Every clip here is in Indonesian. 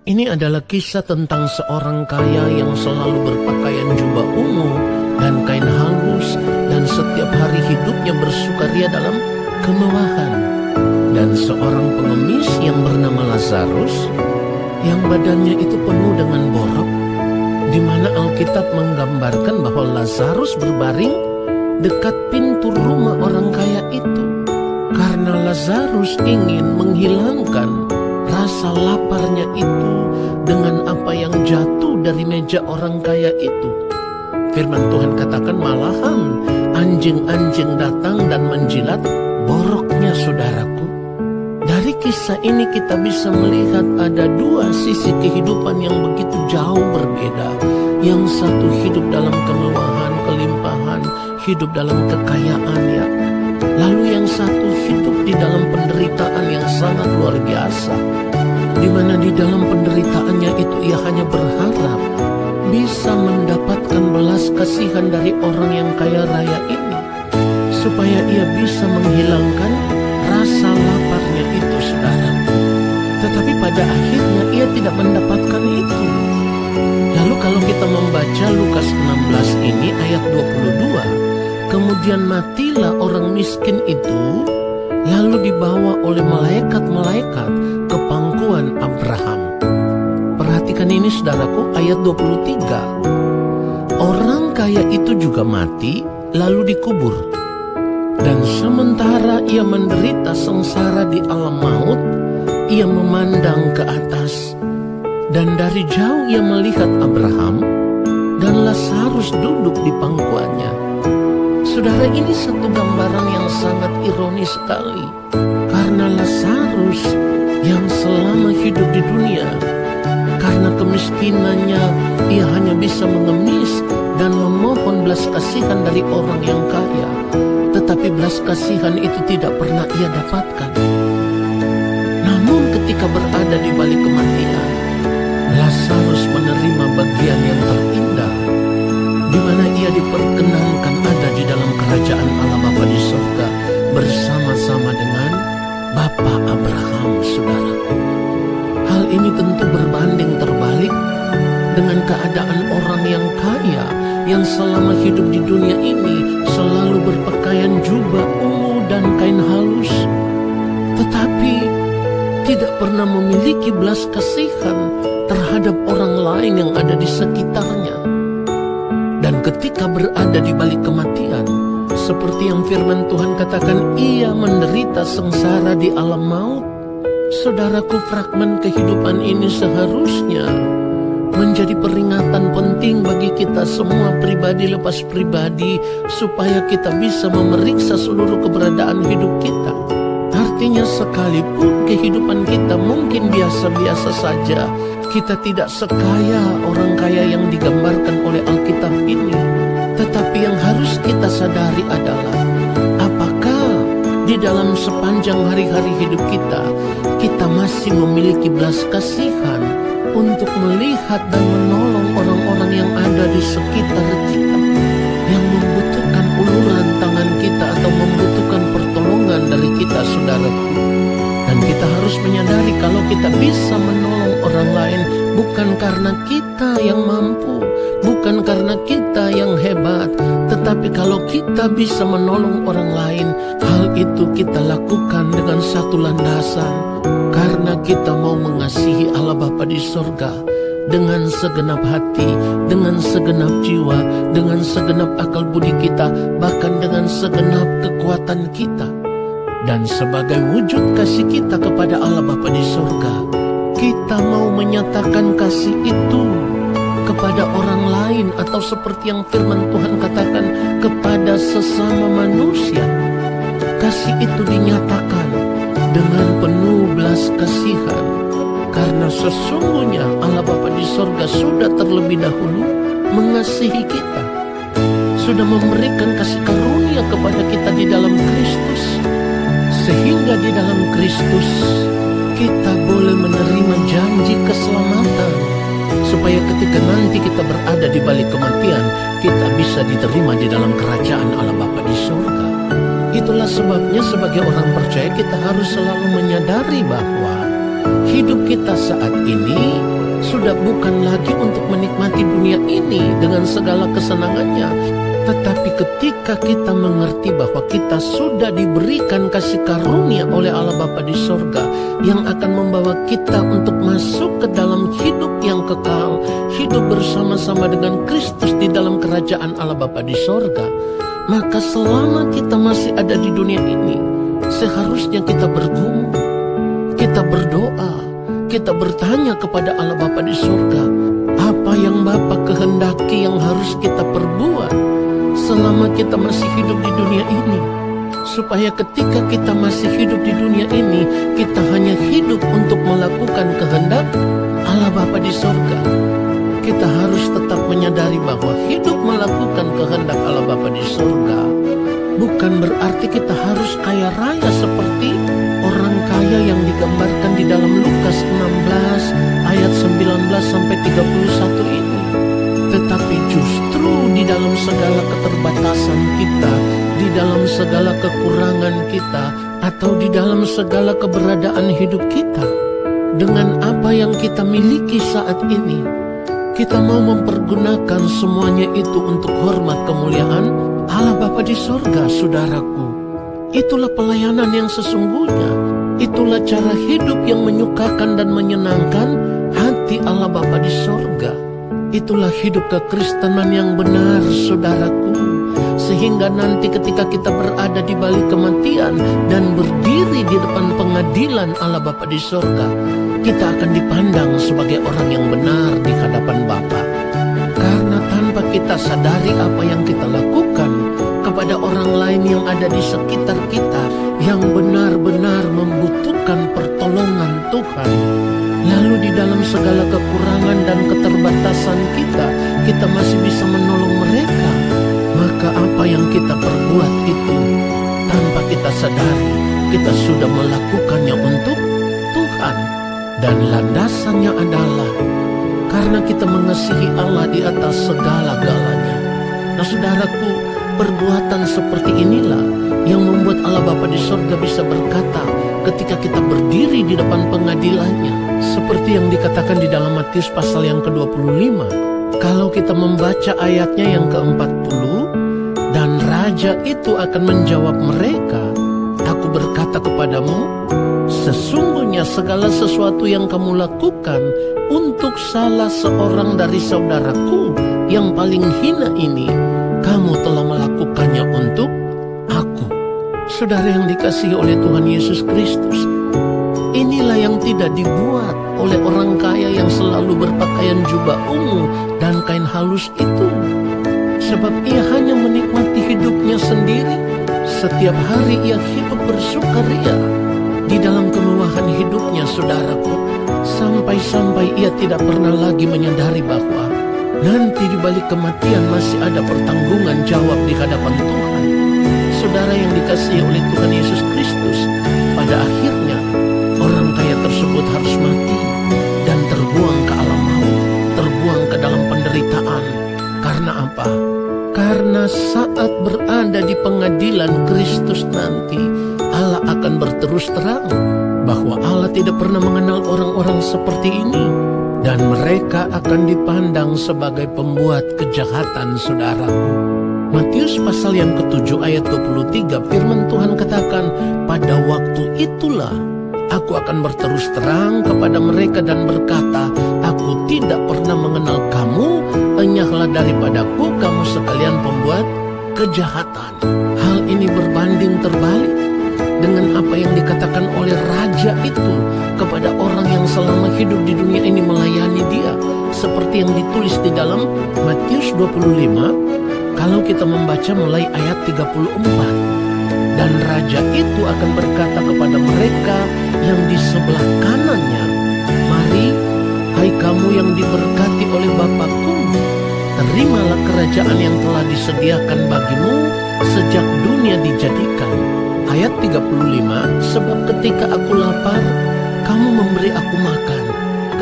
Ini adalah kisah tentang seorang kaya yang selalu berpakaian jubah ungu dan kain halus, dan setiap hari hidupnya bersukaria dalam kemewahan. Dan seorang pengemis yang bernama Lazarus, yang badannya itu penuh dengan borok, di mana Alkitab menggambarkan bahwa Lazarus berbaring dekat pintu rumah orang kaya itu, karena Lazarus ingin menghilangkan rasa laparnya itu dengan apa yang jatuh dari meja orang kaya itu. Firman Tuhan katakan malahan anjing-anjing datang dan menjilat boroknya, saudaraku. Dari kisah ini kita bisa melihat ada dua sisi kehidupan yang begitu jauh berbeda. Yang satu hidup dalam kemewahan, kelimpahan, hidup dalam kekayaan ya. Lalu yang satu hidup di dalam penderitaan yang sangat luar biasa, di mana di dalam penderitaannya itu ia hanya berharap bisa mendapatkan belas kasihan dari orang yang kaya raya ini, supaya ia bisa menghilangkan rasa laparnya itu, saudara. Tetapi pada akhirnya ia tidak mendapatkan itu. Lalu kalau kita membaca Lukas 16 ini ayat 22, kemudian matilah orang miskin itu, lalu dibawa oleh malaikat-malaikat ke pangkuan Abraham. Perhatikan ini, saudaraku, ayat 23. Orang kaya itu juga mati, lalu dikubur. Dan sementara ia menderita sengsara di alam maut, ia memandang ke atas. Dan dari jauh ia melihat Abraham dan Lazarus duduk di pangkuannya. Saudara, ini satu gambaran yang sangat ironis sekali. Karena Lazarus yang selama hidup di dunia, karena kemiskinannya, ia hanya bisa mengemis dan memohon belas kasihan dari orang yang kaya. Tetapi belas kasihan itu tidak pernah ia dapatkan. Namun ketika berada di balik kematian, Lazarus menerima bagian yang terindah, di mana ia diperkenankan ada di dalam kerajaan Allah Bapa di surga bersama-sama dengan Bapa Abraham, saudaraku. Hal ini tentu berbanding terbalik dengan keadaan orang yang kaya yang selama hidup di dunia ini selalu berpakaian jubah ungu dan kain halus, tetapi tidak pernah memiliki belas kasihan terhadap orang lain yang ada di sekitarnya. Dan ketika berada di balik kematian, seperti yang firman Tuhan katakan, ia menderita sengsara di alam maut. Saudaraku, fragmen kehidupan ini seharusnya menjadi peringatan penting bagi kita semua, pribadi lepas pribadi, supaya kita bisa memeriksa seluruh keberadaan hidup kita. Artinya sekalipun kehidupan kita mungkin biasa-biasa saja, kita tidak sekaya orang kaya yang digambarkan oleh Alkitab ini. Tetapi yang harus kita sadari adalah, apakah di dalam sepanjang hari-hari hidup kita masih memiliki belas kasihan untuk melihat dan menolong orang-orang yang ada di sekitar kita, yang membutuhkan uluran tangan kita atau membutuhkan pertolongan dari kita, saudaraku. Dan kita harus menyadari kalau kita bisa menolong orang lain bukan karena kita yang mampu, bukan karena kita yang hebat, tetapi kalau kita bisa menolong orang lain, hal itu kita lakukan dengan satu landasan, karena kita mau mengasihi Allah Bapa di surga dengan segenap hati, dengan segenap jiwa, dengan segenap akal budi kita, bahkan dengan segenap kekuatan kita. Dan sebagai wujud kasih kita kepada Allah Bapa di surga, kita mau menyatakan kasih itu kepada orang lain, atau seperti yang firman Tuhan katakan, kepada sesama manusia. Kasih itu dinyatakan dengan penuh belas kasihan, karena sesungguhnya Allah Bapa di surga sudah terlebih dahulu mengasihi kita, sudah memberikan kasih karunia kepada kita di dalam Kristus, sehingga di dalam Kristus kita boleh menerima janji keselamatan, supaya ketika nanti kita berada di balik kematian, kita bisa diterima di dalam kerajaan Allah Bapa di surga. Itulah sebabnya sebagai orang percaya kita harus selalu menyadari bahwa hidup kita saat ini bukan lagi untuk menikmati dunia ini dengan segala kesenangannya, tetapi ketika kita mengerti bahwa kita sudah diberikan kasih karunia oleh Allah Bapa di sorga yang akan membawa kita untuk masuk ke dalam hidup yang kekal, hidup bersama-sama dengan Kristus di dalam kerajaan Allah Bapa di sorga, maka selama kita masih ada di dunia ini, seharusnya kita bergumul, kita berdoa, kita bertanya kepada Allah Bapa di sorga, apa yang Bapa kehendaki yang harus kita perbuat selama kita masih hidup di dunia ini, supaya ketika kita masih hidup di dunia ini, kita hanya hidup untuk melakukan kehendak Allah Bapa di sorga. Kita harus tetap menyadari bahwa hidup melakukan kehendak Allah Bapa di sorga bukan berarti kita harus kaya raya seperti orang kaya yang digambarkan di dalam Lukas 16 ayat 19 sampai 31 ini. Tetapi justru di dalam segala keterbatasan kita, di dalam segala kekurangan kita, atau di dalam segala keberadaan hidup kita, dengan apa yang kita miliki saat ini, kita mau mempergunakan semuanya itu untuk hormat kemuliaan Allah Bapa di sorga, saudaraku. Itulah pelayanan yang sesungguhnya. Itulah cara hidup yang menyukakan dan menyenangkan hati Allah Bapa di sorga. Itulah hidup kekristenan yang benar, saudaraku. Sehingga nanti ketika kita berada di balik kematian dan berdiri di depan pengadilan Allah Bapa di sorga, kita akan dipandang sebagai orang yang benar di hadapan Bapa. Karena tanpa kita sadari apa yang kita lakukan kepada orang lain yang ada di sekitar kita, yang benar-benar membutuhkan pertolongan Tuhan, lalu di dalam segala kekurangan dan keterbatasan kita masih bisa menolong mereka, maka apa yang kita perbuat itu tanpa kita sadari, kita sudah melakukannya untuk Tuhan. Dan landasannya adalah karena kita mengasihi Allah di atas segala-galanya. Nah, saudaraku, perbuatan seperti inilah yang membuat Allah Bapa di sorga bisa berkata ketika kita berdiri di depan pengadilannya, seperti yang dikatakan di dalam Matius pasal yang ke-25. Kalau kita membaca ayatnya yang ke-40, dan raja itu akan menjawab mereka, aku berkata kepadamu, sesungguhnya segala sesuatu yang kamu lakukan untuk salah seorang dari saudaraku yang paling hina ini, kamu telah melakukannya untuk aku. Saudara yang dikasihi oleh Tuhan Yesus Kristus, inilah yang tidak dibuat oleh orang kaya yang selalu berpakaian jubah ungu dan kain halus itu. Sebab ia hanya menikmati hidupnya sendiri. Setiap hari ia hidup bersukaria di dalam kemewahan hidupnya, saudaraku. Sampai-sampai ia tidak pernah lagi menyadari bahwa nanti di balik kematian masih ada pertanggungan jawab di hadapan Tuhan. Saudara yang dikasihi oleh Tuhan Yesus Kristus, pada akhirnya orang kaya tersebut harus mati dan terbuang ke alam maut, terbuang ke dalam penderitaan. Karena apa? Karena saat berada di pengadilan Kristus nanti, Allah akan berterus terang bahwa Allah tidak pernah mengenal orang-orang seperti ini, dan mereka akan dipandang sebagai pembuat kejahatan, saudaraku. Matius pasal yang ke-7 ayat 23, firman Tuhan katakan, pada waktu itulah aku akan berterus terang kepada mereka dan berkata, aku tidak pernah mengenal kamu, enyahlah daripadaku kamu sekalian pembuat kejahatan. Hal ini berbanding terbalik dengan apa yang dikatakan oleh raja itu kepada orang yang selama hidup di dunia ini melayani dia, seperti yang ditulis di dalam Matius 25 kalau kita membaca mulai ayat 34. Dan raja itu akan berkata kepada mereka yang di sebelah kanannya, mari, hai kamu yang diberkati oleh Bapakku, terimalah kerajaan yang telah disediakan bagimu sejak dunia dijadikan. Ayat 35, sebab ketika aku lapar, kamu memberi aku makan.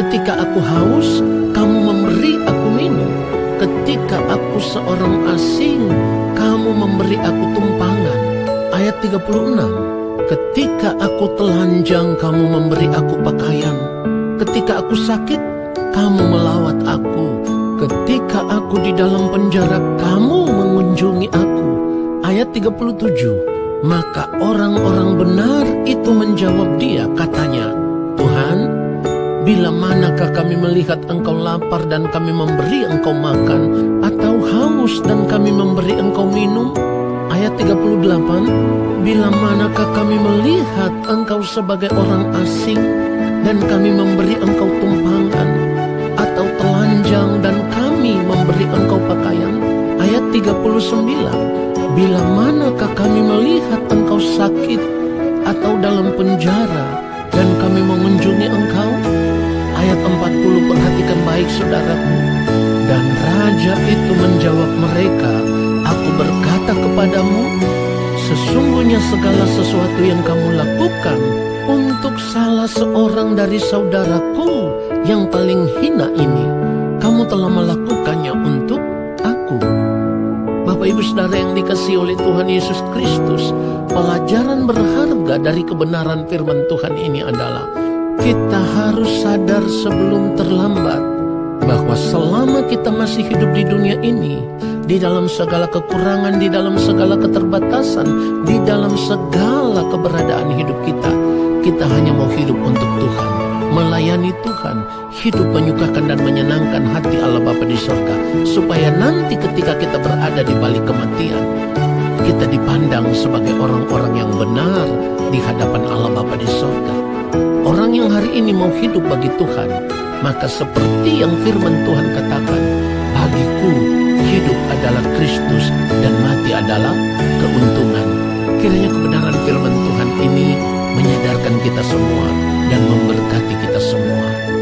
Ketika aku haus, kamu memberi aku minum. Ketika aku seorang asing, kamu memberi aku tumpangan. Ayat 36, ketika aku telanjang, kamu memberi aku pakaian. Ketika aku sakit, kamu melawat aku. Ketika aku di dalam penjara, kamu mengunjungi aku. Ayat 37. Maka orang-orang benar itu menjawab dia, katanya, Tuhan, bila manakah kami melihat engkau lapar dan kami memberi engkau makan, atau haus dan kami memberi engkau minum? Ayat 38. Bila manakah kami melihat engkau sebagai orang asing dan kami memberi engkau tumpangan, atau telanjang dan kami memberi engkau pakaian? Ayat 39. Bila manakah kami melihat engkau sakit atau dalam penjara dan kami mengunjungi engkau? Ayat 40, perhatikan baik saudaraku. Dan raja itu menjawab mereka, aku berkata kepadamu, sesungguhnya segala sesuatu yang kamu lakukan untuk salah seorang dari saudaraku yang paling hina ini, kamu telah melakukannya untuk aku. Bapak Ibu Saudara yang dikasihi oleh Tuhan Yesus Kristus, pelajaran berharga dari kebenaran firman Tuhan ini adalah kita harus sadar sebelum terlambat bahwa selama kita masih hidup di dunia ini, di dalam segala kekurangan, di dalam segala keterbatasan, di dalam segala keberadaan hidup kita, kita hanya mau hidup untuk Tuhan, melayani Tuhan, hidup menyukakan dan menyenangkan hati Allah Bapa di sorga, supaya nanti ketika kita berada di balik kematian, kita dipandang sebagai orang-orang yang benar di hadapan Allah Bapa di sorga. Orang yang hari ini mau hidup bagi Tuhan, maka seperti yang firman Tuhan katakan, bagiku hidup adalah Kristus dan mati adalah keuntungan. Kiranya kebenaran firman Tuhan ini menyadarkan kita semua dan memberkati kita semua.